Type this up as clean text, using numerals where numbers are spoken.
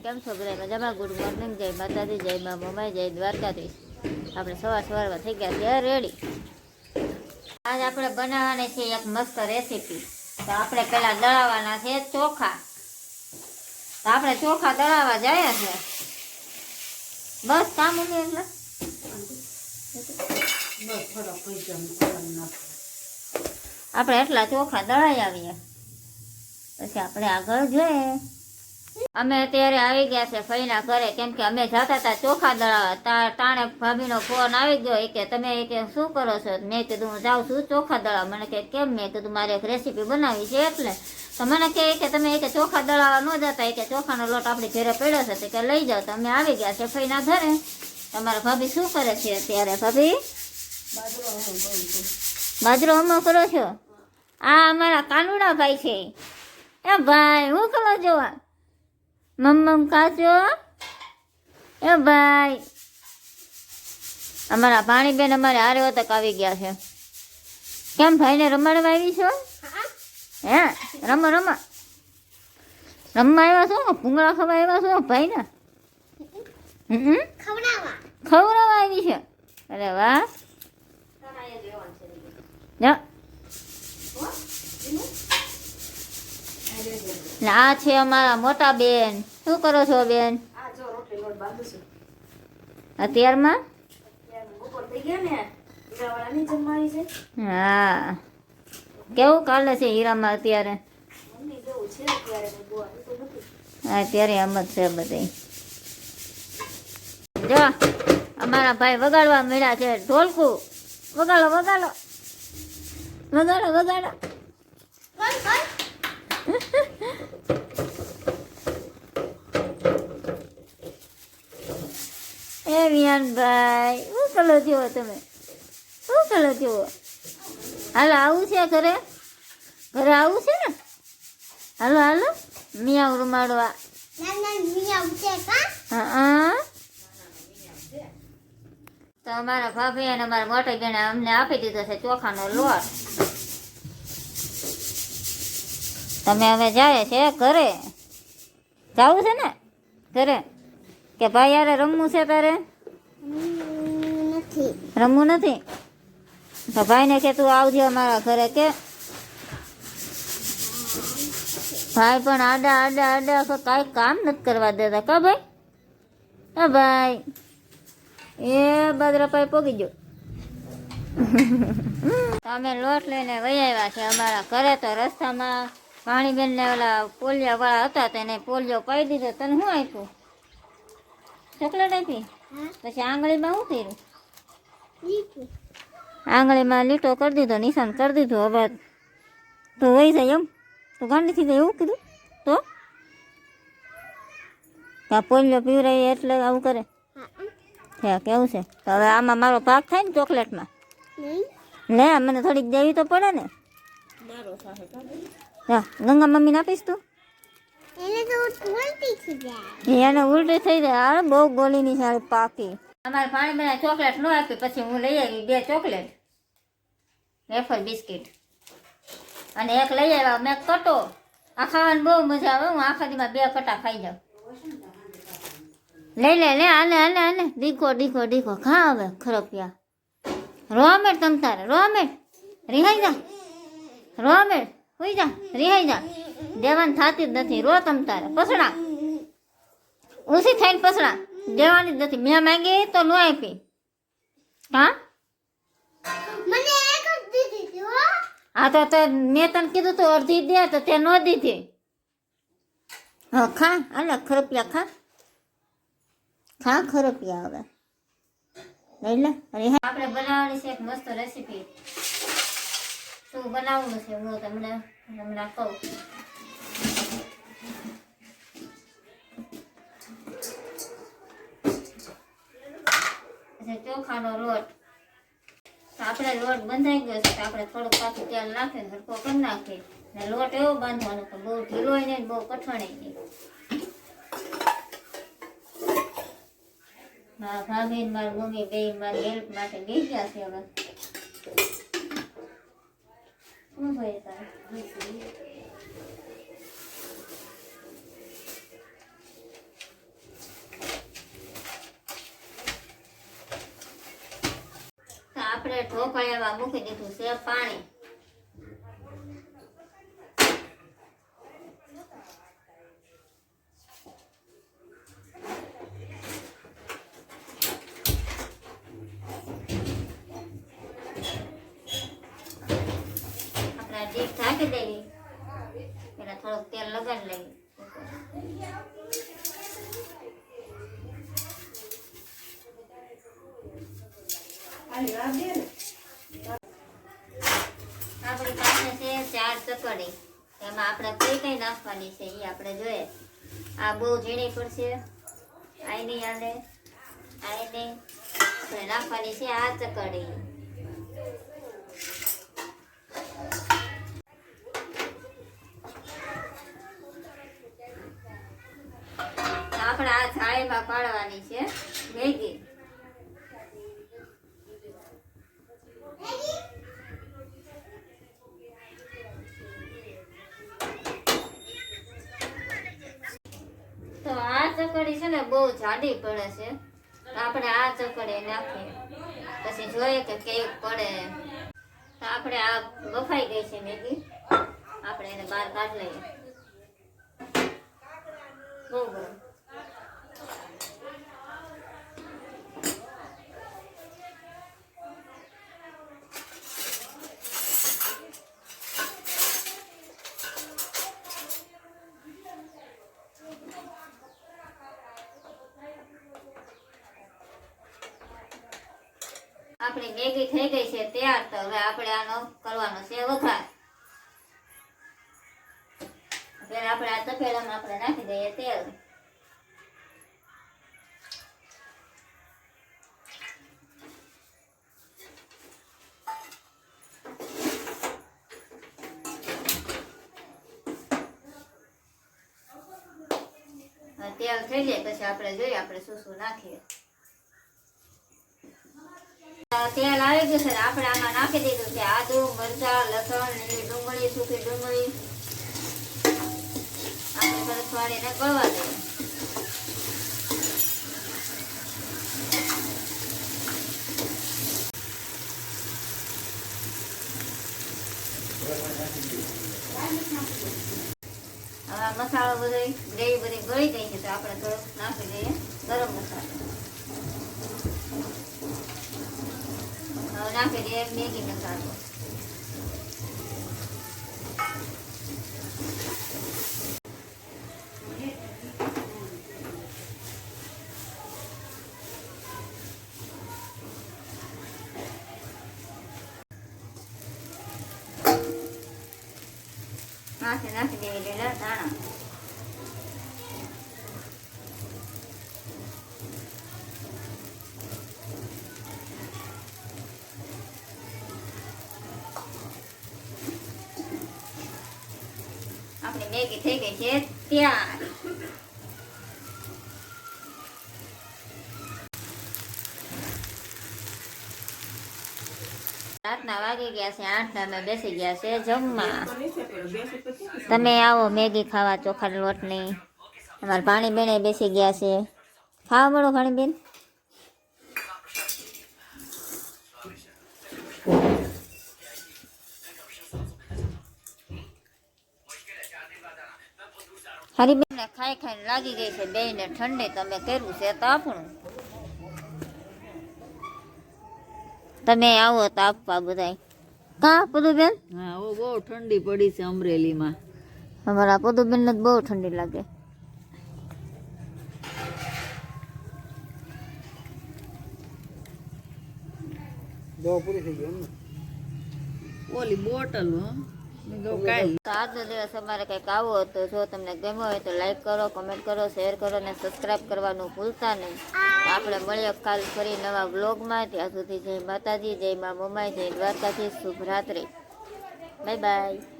કેમ છો બધા મજામાં? ગુડ મોર્નિંગ, જય માતાજી, જય મા મોમાઈ, જય દ્વારકાધીશ. આપણે સવારમાં થઈ ગયા છે રેડી. આજ આપણે બનાવવાની છે એક મસ્ત રેસીપી. તો આપણે પહેલા દળાવવાના છે ચોખા. તો આપણે ચોખા દળાવવા જાય છે. બસ કામ ઉઠે એટલે આપણે એટલા ચોખા દળાઈ આવીએ, પછી આપણે આગળ જોઈએ. અમે અત્યારે આવી ગયા છે ફઈના ઘરે, કેમ કે અમે જતા હતા ચોખા દળાવવા. તાણે ભાભીનો ફોન આવી ગયો કે તમે કે શું કરો છો? મેં કીધું હું જાઉં છું ચોખા દળાવવા. મને કે કેમ? મેં કીધું મારે એક રેસીપી બનાવી છે એટલે. તો મને કે તમે કે ચોખા દળાવવા ન જતા, કે ચોખાનો લોટ આપણી ઘરે પડ્યો છે કે લઈ જાઓ. તો અમે આવી ગયા છે ફઈના ઘરે. તમારા ભાભી શું કરે છે અત્યારે? ભાભી બાજરો હમો કરો છો? આ અમારા કાનુડા ભાઈ છે. એ ભાઈ હું કરો જોવા મમ્મ કાચો? એ ભાઈ અમારા પાણીબેન અમારે હારે તક આવી ગયા છે. કેમ ભાઈને રમાડવા આવી છો? હે રમો રમા રમવા આવ્યા છો? ભૂંગળા ખાવા આવ્યા છો ભાઈ ને? ખવડાવવા આવી છે. અરે વાહ. આ છે અમારા મોટા બેન. શું કરો છો બેન અત્યારમાં? હા કેવું કાલે છે હીરામાં અત્યારે? અત્યારે એમ જ છે બધે. જો અમારા ભાઈ વગાડવા મળ્યા છે ઢોલકું. વગાડો વગાડો વગાડો વગાડો. એ વિયાનભાઈ શું કરો છો તમે? શું કરો છો? હાલો આવું છે ઘરે? ઘરે આવું છે ને? હાલો હાલો મિયાવ રૂમાડવા. હા તો અમારા ભાભી અને અમારા મોટી બેને અમને આપી દીધો છે ચોખાનો લોટ. તમે હવે જાય છે ઘરે? જવું છે ને ઘરે? કે ભાઈ યારે રમવું છે તારે? રમવું નથી? તો ભાઈને કે તું આવજે અમારા ઘરે. કે ભાઈ પણ આડા આડા આડા કાંઈ કામ નથી કરવા દેતા. કા ભાઈ? હા ભાઈ એ બાજરાપાઈ પોગી ગયો. અમે લોટ લઈને વહી આવ્યા છે અમારા ઘરે. તો રસ્તામાં પાણીબેનને ઓલા પોલિયા વાળા હતા તેને પોલિયો પાઈ દીધો. તને શું આપ્યું? ચોકલેટ આપી? પછી આંગળીમાં શું કર્યું? આંગળીમાં લીટો કરી દીધો, નિશાન કરી દીધું. હવે તો વહી જાય એમ? તો ગાંડી થઈ જાય એવું કીધું? તો પોલિયો પીવરાય એટલે આવું કરે? હા કેવું છે? તો હવે આમાં મારો ભાગ થાય ને ચોકલેટમાં? લે મને થોડીક દેવી તો પડે ને. હા ગંગા મમ્મીને આપીશ તું? એને ઉલટી થઈ જાય. અરે બહુ ગોલીની સારી પાકી. અમારે પાણી બનાવી ચોકલેટ ન આપી, પછી હું લઈ આવી 2 ચોકલેટ, વેફર બિસ્કિટ, અને એક લઈ આવ્યા મેં કટો. આ ખાવાની બહુ મજા આવે. હું આખા દીમાં 2 કટા ખાઈ જાઉં. લઈ લે લે આને આને આને દીકો દીકો દીકો ખા. હવે ખરપિયા રોમેટ તમ તારે રોમેટ રિહાઈ જા. રોમેટ હોઈ જા રિહાઈ જા. દેવાની થતી જ નથી. રો તમ તારે પસડા ઓછી થઈને પસડા દેવાની જ નથી. મેં માંગી તો ન આપી. હા હા તો મેં તને કીધું તો અડધી દે તો તે ન દીધી. હા ખા આલે ખરપિયા ખા ખા ખરપિયા. હવે લઈ લે. આપણે બનાવવાની છે એક મસ્ત રેસીપી. શું બનાવવાનું છે હું તમને હમણાં કહું. ચોખાનો લોટ. આપણે લોટ બંધાઈ ગયો છે. આપણે થોડુંક પાછું તેલ નાખીને હરકો કરી નાખીએ. ને લોટ એવો બાંધવાનો કે બહુ ઢીલો નહીં બહુ કઠણાય નહીં. મારા ભાભી ને મારી મમ્મી બે મારી હેલ્પ માટે બે ગયા છે. હવે શું ભાઈ તારે આપણે ઢોકળિયામાં મૂકી દીધું છે પાણી. આપણે ડીપ ઢાંકી દેવી, પેલા થોડુંક તેલ લગાડી લેવી. આપણી પાસે છે 4 ચકડી. એમાં આપણે કઈ નાખવાની છે એ આપણે જોઈએ. આ બહુ ઝીણી પડશે, આ નહીં આને, આ નહીં. આપણે નાખવાની છે આ ચકડી. આપણે આ થાળીમાં પાડવાની છે મેગી. તો આ ચકડી છે ને બહુ જાડી પડે છે, આપણે આ ચકડી નાખીએ, પછી જોઈએ કે કેવી પડે. તો આપણે આ બફાઈ ગઈ છે મેગી, આપણે એને બહાર કાઢી લઈએ. બહુ ગરમ. આપણી મેગી થઈ ગઈ છે તૈયાર. તો હવે આપણે આનો કરવાનો છે વઘાર. પહેલા આપણે આ તપેલામાં આપણે નાખી દઈએ તેલ. તેલ થઈ જાય પછી આપણે જોઈએ આપણે શું શું નાખીએ. તેલ આવી ગયું છે, આપણે આમાં નાખી દીધું છે આદુ, મરચાં, લસણ, લીલી ડુંગળી, સૂકી ડુંગળી. આપણે સરસ વાળીને ગળવા દઈએ. હવે મસાલો બધો ગ્રેવી બધી ગળી ગઈ છે, તો આપણે થોડુંક નાખી દઈએ ગરમ મસાલો. હવે નાખી દઈએ મેગી મસાલો. નાખી દેવી લીલા ધાણા. આપણી મેગી થઈ ગઈ છે તૈયાર. રાતના વાગી ગયા છે 8. અમે બેસી ગયા છે જમવા. તમે આવો મેગી ખાવા ચોખા લોટની. અમારા ભાણી બેને બેસી ગયા છે. ખાવા મળો ભાણી બેન. હારી બેન ખાઈ ખાઈને લાગી ગઈ છે બેયને ઠંડી. તમે કર્યું છે તાપણું. તમે આવો તાપવા બધાય. કા પદુબેન? હા, ઓ બહુ ઠંડી પડી છે અમરેલીમાં. અમારા પદુબેન ને બહુ ઠંડી લાગે. ઓલી બોટલ આજનો દિવસ અમારે કંઈક આવો હતો. જો તમને ગમ્યો હોય તો લાઈક કરો, કમેન્ટ કરો, શેર કરો અને સબસ્ક્રાઈબ કરવાનું ભૂલતા નહીં. આપણે મળીએ કાલ ફરી નવા વ્લોગમાં. ત્યાં સુધી જય માતાજી, જય મા મોમાઈ, જય દ્વારકાથી, શુભ રાત્રિ. Bye bye.